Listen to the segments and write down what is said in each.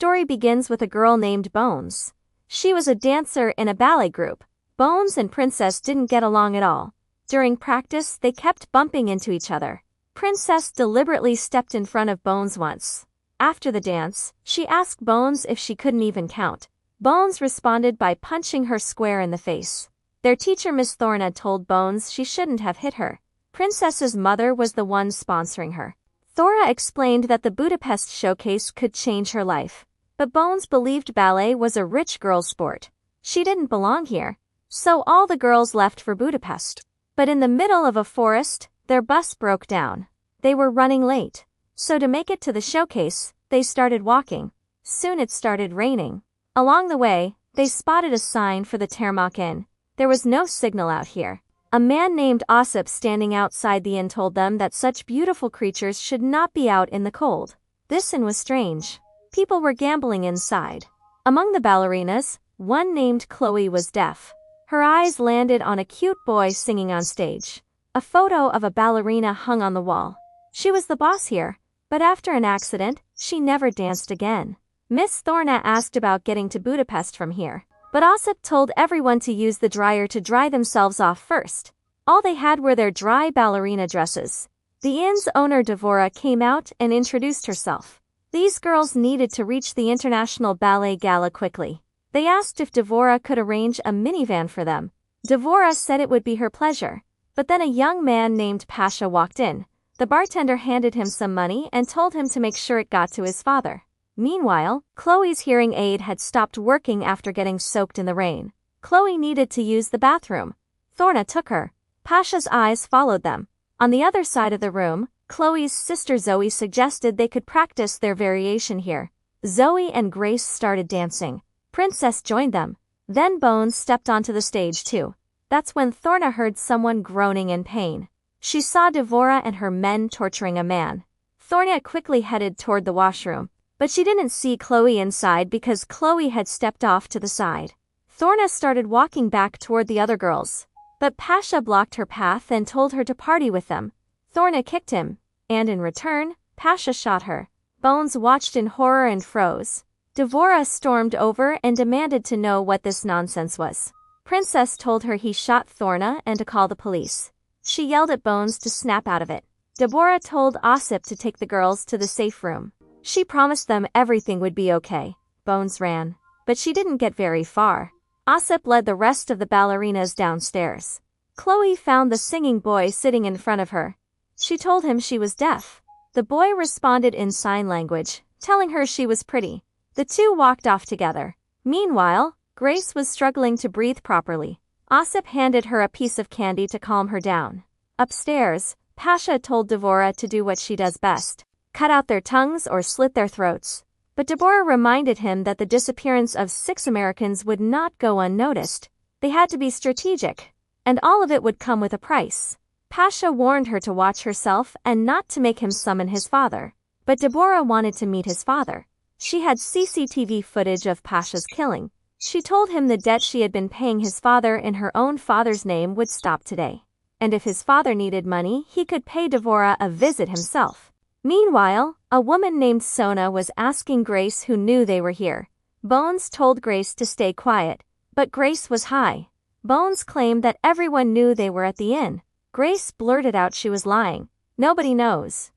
story begins with a girl named Bones. She was a dancer in a ballet group. Bones and Princess didn't get along at all. During practice, they kept bumping into each other. Princess deliberately stepped in front of Bones once. After the dance, she asked Bones if she couldn't even count. Bones responded by punching her square in the face. Their teacher Miss Thorna told Bones she shouldn't have hit her. Princess's mother was the one sponsoring her. Thora explained that the Budapest showcase could change her life. But Bones believed ballet was a rich girl's sport. She didn't belong here. So all the girls left for Budapest. But in the middle of a forest, their bus broke down. They were running late. So to make it to the showcase, they started walking. Soon it started raining. Along the way, they spotted a sign for the Termok Inn. There was no signal out here. A man named Ossip standing outside the inn told them that such beautiful creatures should not be out in the cold. This inn was strange. People were gambling inside. Among the ballerinas, one named Chloe was deaf. Her eyes landed on a cute boy singing on stage. A photo of a ballerina hung on the wall. She was the boss here, but after an accident, she never danced again. Miss Thorna asked about getting to Budapest from here. But Ossip told everyone to use the dryer to dry themselves off first. All they had were their dry ballerina dresses. The inn's owner Devora came out and introduced herself. These girls needed to reach the International Ballet Gala quickly. They asked if Devora could arrange a minivan for them. Devora said it would be her pleasure. But then a young man named Pasha walked in. The bartender handed him some money and told him to make sure it got to his father. Meanwhile, Chloe's hearing aid had stopped working after getting soaked in the rain. Chloe needed to use the bathroom. Thorna took her. Pasha's eyes followed them. On the other side of the room, Chloe's sister Zoe suggested they could practice their variation here. Zoe and Grace started dancing. Princess joined them. Then Bones stepped onto the stage too. That's when Thorna heard someone groaning in pain. She saw Devora and her men torturing a man. Thorna quickly headed toward the washroom. But she didn't see Chloe inside because Chloe had stepped off to the side. Thorna started walking back toward the other girls. But Pasha blocked her path and told her to party with them. Thorna kicked him, and in return, Pasha shot her. Bones watched in horror and froze. Devora stormed over and demanded to know what this nonsense was. Princess told her he shot Thorna and to call the police. She yelled at Bones to snap out of it. Devora told Ossip to take the girls to the safe room. She promised them everything would be okay. Bones ran. But she didn't get very far. Ossip led the rest of the ballerinas downstairs. Chloe found the singing boy sitting in front of her. She told him she was deaf. The boy responded in sign language, telling her she was pretty. The two walked off together. Meanwhile, Grace was struggling to breathe properly. Ossip handed her a piece of candy to calm her down. Upstairs, Pasha told Devora to do what she does best. Cut out their tongues or slit their throats. But Deborah reminded him that the disappearance of 6 Americans would not go unnoticed. They had to be strategic, and all of it would come with a price. Pasha warned her to watch herself and not to make him summon his father. But Deborah wanted to meet his father. She had CCTV footage of Pasha's killing. She told him the debt she had been paying his father in her own father's name would stop today. And if his father needed money, he could pay Deborah a visit himself. Meanwhile, a woman named Sona was asking Grace who knew they were here. Bones told Grace to stay quiet, but Grace was high. Bones claimed that everyone knew they were at the inn. Grace blurted out she was lying. Nobody knows.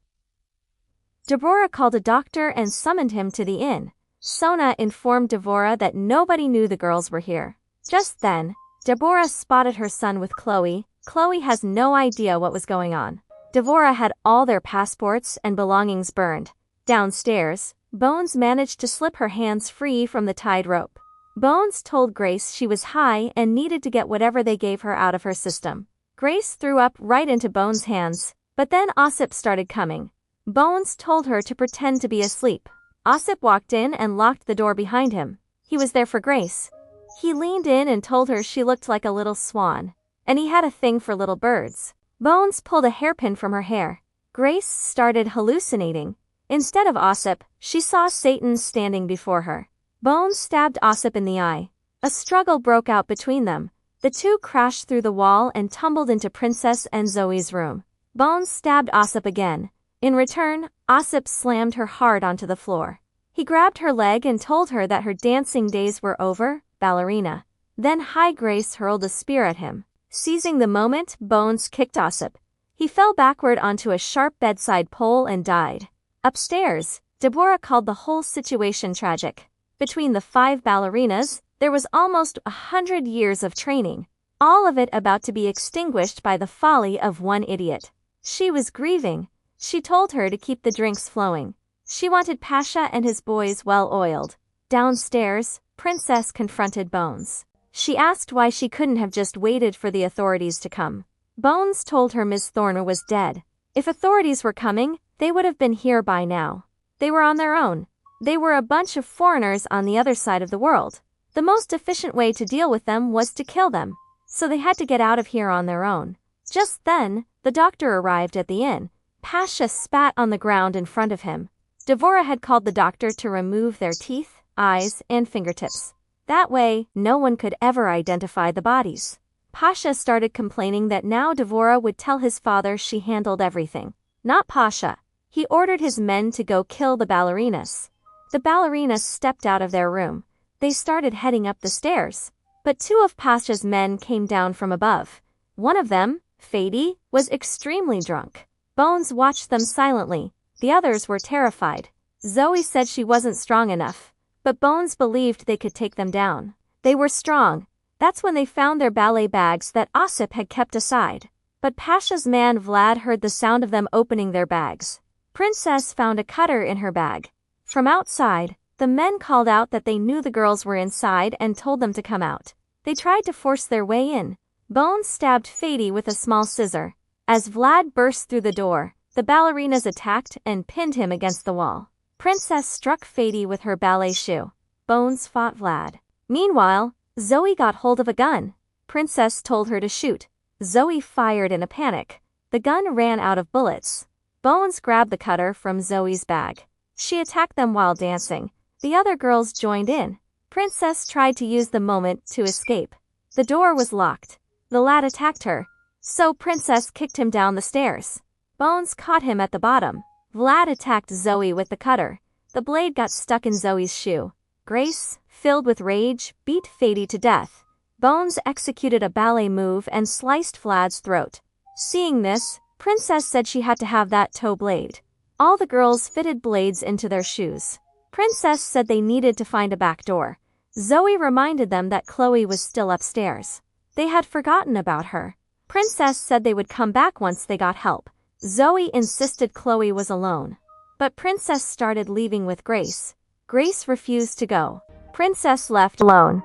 Deborah called a doctor and summoned him to the inn. Sona informed Deborah that nobody knew the girls were here. Just then, Deborah spotted her son with Chloe. Chloe has no idea what was going on. Deborah had all their passports and belongings burned. Downstairs, Bones managed to slip her hands free from the tied rope. Bones told Grace she was high and needed to get whatever they gave her out of her system. Grace threw up right into Bones' hands, but then Ossip started coming. Bones told her to pretend to be asleep. Ossip walked in and locked the door behind him. He was there for Grace. He leaned in and told her she looked like a little swan, and he had a thing for little birds. Bones pulled a hairpin from her hair. Grace started hallucinating. Instead of Ossip, she saw Satan standing before her. Bones stabbed Ossip in the eye. A struggle broke out between them. The two crashed through the wall and tumbled into Princess and Zoe's room. Bones stabbed Ossip again. In return, Ossip slammed her hard onto the floor. He grabbed her leg and told her that her dancing days were over. Ballerina. Then High Grace hurled a spear at him. Seizing the moment, Bones kicked Ossip. He fell backward onto a sharp bedside pole and died. Upstairs, Deborah called the whole situation tragic. Between the 5 ballerinas, there was almost 100 years of training, all of it about to be extinguished by the folly of one idiot. She was grieving. She told her to keep the drinks flowing. She wanted Pasha and his boys well-oiled. Downstairs, Princess confronted Bones. She asked why she couldn't have just waited for the authorities to come. Bones told her Miss Thorne was dead. If authorities were coming, they would have been here by now. They were on their own. They were a bunch of foreigners on the other side of the world. The most efficient way to deal with them was to kill them. So they had to get out of here on their own. Just then, the doctor arrived at the inn. Pasha spat on the ground in front of him. Deborah had called the doctor to remove their teeth, eyes, and fingertips. That way, no one could ever identify the bodies. Pasha started complaining that now Deborah would tell his father she handled everything. Not Pasha. He ordered his men to go kill the ballerinas. The ballerinas stepped out of their room. They started heading up the stairs. But 2 of Pasha's men came down from above. One of them, Fady, was extremely drunk. Bones watched them silently. The others were terrified. Zoe said she wasn't strong enough. But Bones believed they could take them down. They were strong. That's when they found their ballet bags that Ossip had kept aside. But Pasha's man Vlad heard the sound of them opening their bags. Princess found a cutter in her bag. From outside, the men called out that they knew the girls were inside and told them to come out. They tried to force their way in. Bones stabbed Fady with a small scissor. As Vlad burst through the door, the ballerinas attacked and pinned him against the wall. Princess struck Fady with her ballet shoe. Bones fought Vlad. Meanwhile, Zoe got hold of a gun. Princess told her to shoot. Zoe fired in a panic. The gun ran out of bullets. Bones grabbed the cutter from Zoe's bag. She attacked them while dancing. The other girls joined in. Princess tried to use the moment to escape. The door was locked. The lad attacked her. So Princess kicked him down the stairs. Bones caught him at the bottom. Vlad attacked Zoe with the cutter. The blade got stuck in Zoe's shoe. Grace, filled with rage, beat Fady to death. Bones executed a ballet move and sliced Vlad's throat. Seeing this, Princess said she had to have that toe blade. All the girls fitted blades into their shoes. Princess said they needed to find a back door. Zoe reminded them that Chloe was still upstairs. They had forgotten about her. Princess said they would come back once they got help. Zoe insisted Chloe was alone. But Princess started leaving with Grace. Grace refused to go. Princess left alone.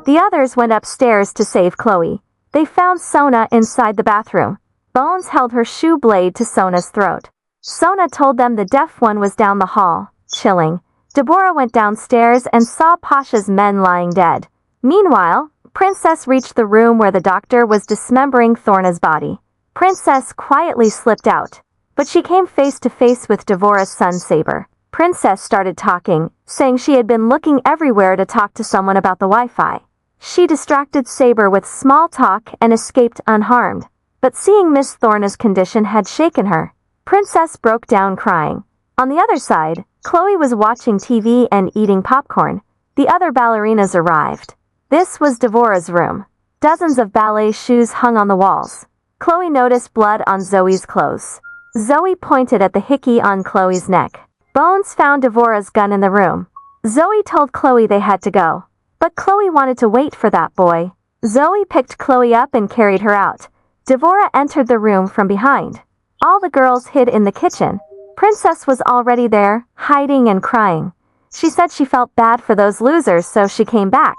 The others went upstairs to save Chloe. They found Sona inside the bathroom. Bones held her shoe blade to Sona's throat. Sona told them the deaf one was down the hall, chilling. Deborah went downstairs and saw Pasha's men lying dead. Meanwhile, Princess reached the room where the doctor was dismembering Thorna's body. Princess quietly slipped out, but she came face to face with Devorah's son Saber. Princess started talking, saying she had been looking everywhere to talk to someone about the Wi-Fi. She distracted Saber with small talk and escaped unharmed. But seeing Miss Thorna's condition had shaken her. Princess broke down crying. On the other side, Chloe was watching TV and eating popcorn. The other ballerinas arrived. This was Devorah's room. Dozens of ballet shoes hung on the walls. Chloe noticed blood on Zoe's clothes. Zoe pointed at the hickey on Chloe's neck. Bones found Devorah's gun in the room. Zoe told Chloe they had to go. But Chloe wanted to wait for that boy. Zoe picked Chloe up and carried her out. Devorah entered the room from behind. All the girls hid in the kitchen. Princess was already there, hiding and crying. She said she felt bad for those losers, so she came back.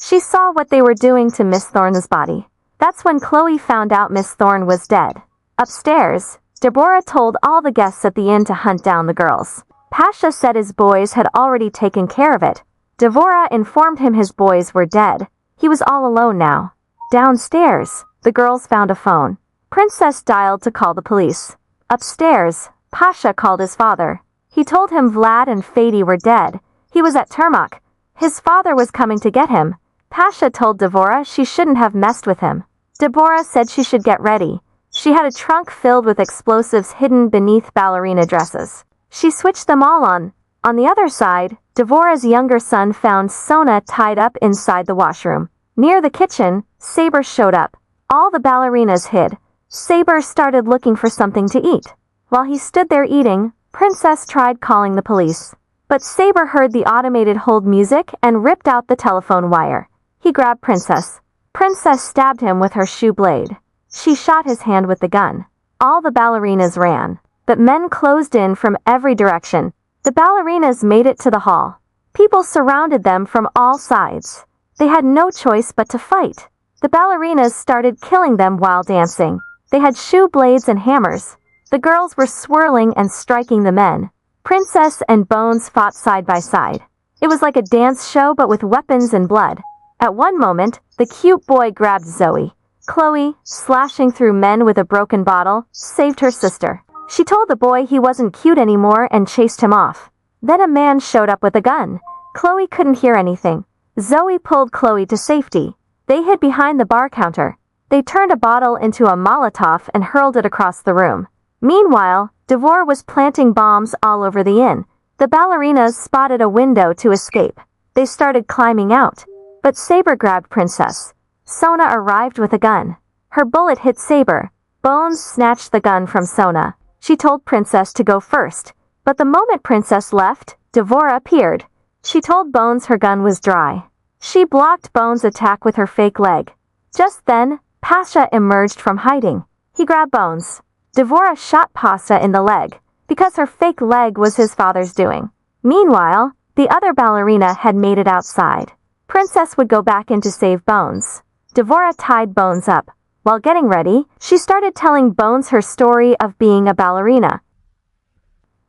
She saw what they were doing to Miss Thorne's body. That's when Chloe found out Miss Thorne was dead. Upstairs, Deborah told all the guests at the inn to hunt down the girls. Pasha said his boys had already taken care of it. Deborah informed him his boys were dead. He was all alone now. Downstairs, the girls found a phone. Princess dialed to call the police. Upstairs, Pasha called his father. He told him Vlad and Fady were dead. He was at Termak. His father was coming to get him. Pasha told Deborah she shouldn't have messed with him. Deborah said she should get ready. She had a trunk filled with explosives hidden beneath ballerina dresses. She switched them all on. On the other side, Devorah's younger son found Sona tied up inside the washroom. Near the kitchen, Saber showed up. All the ballerinas hid. Saber started looking for something to eat. While he stood there eating, Princess tried calling the police. But Saber heard the automated hold music and ripped out the telephone wire. He grabbed Princess. Princess stabbed him with her shoe blade. She shot his hand with the gun. All the ballerinas ran, but men closed in from every direction. The ballerinas made it to the hall. People surrounded them from all sides. They had no choice but to fight. The ballerinas started killing them while dancing. They had shoe blades and hammers. The girls were swirling and striking the men. Princess and Bones fought side by side. It was like a dance show but with weapons and blood. At one moment, the cute boy grabbed Zoe. Chloe, slashing through men with a broken bottle, saved her sister. She told the boy he wasn't cute anymore and chased him off. Then a man showed up with a gun. Chloe couldn't hear anything. Zoe pulled Chloe to safety. They hid behind the bar counter. They turned a bottle into a Molotov and hurled it across the room. Meanwhile, Devorah was planting bombs all over the inn. The ballerinas spotted a window to escape. They started climbing out. But Saber grabbed Princess. Sona arrived with a gun. Her bullet hit Saber. Bones snatched the gun from Sona. She told Princess to go first. But the moment Princess left, Devorah appeared. She told Bones her gun was dry. She blocked Bones' attack with her fake leg. Just then, Pasha emerged from hiding. He grabbed Bones. Devorah shot Pasha in the leg, because her fake leg was his father's doing. Meanwhile, the other ballerina had made it outside. Princess would go back in to save Bones. Devorah tied Bones up. While getting ready, she started telling Bones her story of being a ballerina.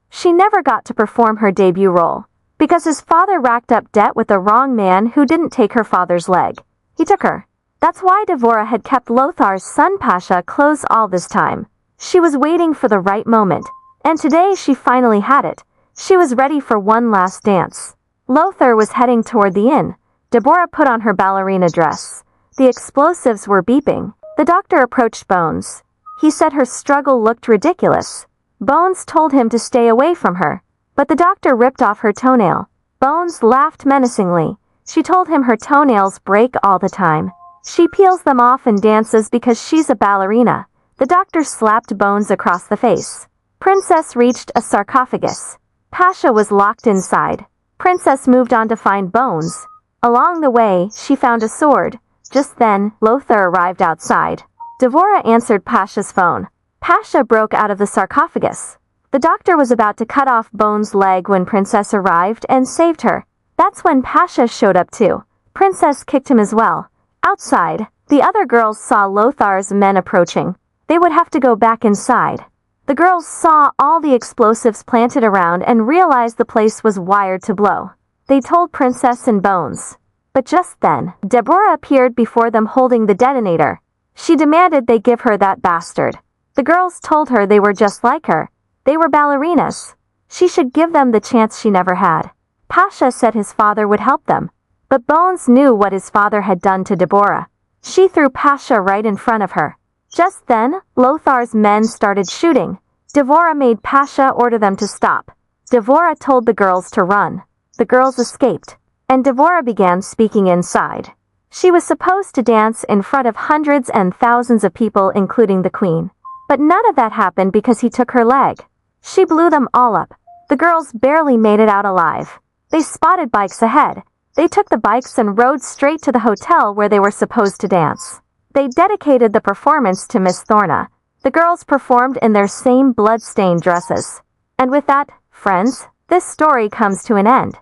She never got to perform her debut role, because his father racked up debt with the wrong man who didn't take her father's leg. He took her. That's why Devorah had kept Lothar's son Pasha close all this time. She was waiting for the right moment, and today she finally had it. She was ready for one last dance. Lothar was heading toward the inn. Deborah put on her ballerina dress. The explosives were beeping. The doctor approached Bones. He said her struggle looked ridiculous. Bones told him to stay away from her, but the doctor ripped off her toenail. Bones laughed menacingly. She told him her toenails break all the time. She peels them off and dances because she's a ballerina. The doctor slapped Bones across the face. Princess reached a sarcophagus. Pasha was locked inside. Princess moved on to find Bones. Along the way, she found a sword. Just then, Lothar arrived outside. Devorah answered Pasha's phone. Pasha broke out of the sarcophagus. The doctor was about to cut off Bones' leg when Princess arrived and saved her. That's when Pasha showed up too. Princess kicked him as well. Outside, the other girls saw Lothar's men approaching. They would have to go back inside. The girls saw all the explosives planted around and realized the place was wired to blow. They told Princess and Bones. But just then, Deborah appeared before them holding the detonator. She demanded they give her that bastard. The girls told her they were just like her. They were ballerinas. She should give them the chance she never had. Pasha said his father would help them. But Bones knew what his father had done to Deborah. She threw Pasha right in front of her. Just then, Lothar's men started shooting. Devorah made Pasha order them to stop. Devorah told the girls to run. The girls escaped, and Devorah began speaking inside. She was supposed to dance in front of hundreds and thousands of people, including the queen. But none of that happened because he took her leg. She blew them all up. The girls barely made it out alive. They spotted bikes ahead. They took the bikes and rode straight to the hotel where they were supposed to dance. They dedicated the performance to Miss Thorna. The girls performed in their same blood-stained dresses. And with that, friends, this story comes to an end.